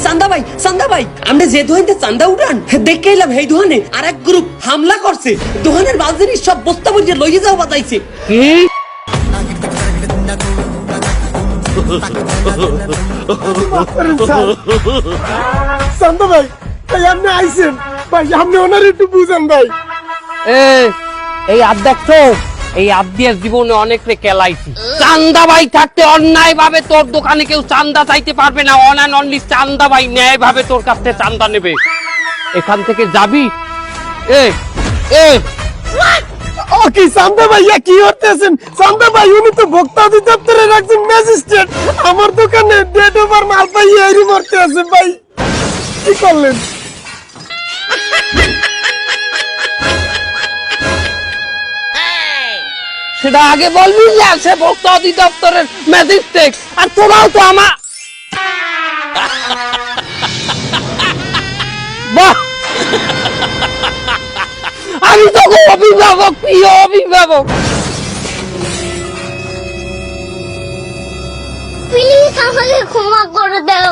চান্দা ভাই আমরা যে দোকানে চান্দা উঠান দেখে এলাম এই দোকানে আর এক গ্রুপ হামলা করছে, দোকানের মাল জিনিস সব বস্তা বইয়ে লইয়ে যাও বাতাইছে। কি চান্দা ভাই আপনি আইছেন ভাই, আপনি ওনার একটু বুঝান ভাই। এই আদ দেখছো, এই আদ দিয়ে জীবনে অনেক রে কেলাইছি। চান্দা ভাই থাকতে অন্যায় ভাবে তোর দোকানে কেউ চান্দা চাইতে পারবে না। অন অ্যান্ড অনলি চান্দা ভাই ন্যায় ভাবে তোর কাছ থেকে চান্দা নেবে। এখান থেকে যাবি। ও কি চান্দা ভাইয়া কি করতেছেন? চান্দা ভাই উনি তো ভোক্তা অধিদপ্তরে রাখছেন ম্যাজিস্ট্রেট, আমার দোকানে ডেট ওভার মাল পাইয়ে এরই মরতে আছে ভাই, কি করলেন? সেটা আগে বলবি যে সে ভোক্তা অধিদপ্তরের ম্যাজিস্ট্রেট, আর তোরাও তো আমার বাহ, আমি তো অভিভাবক, প্রিয় অভিভাবক। প্লিজ আমাকে ক্ষমা করে দাও।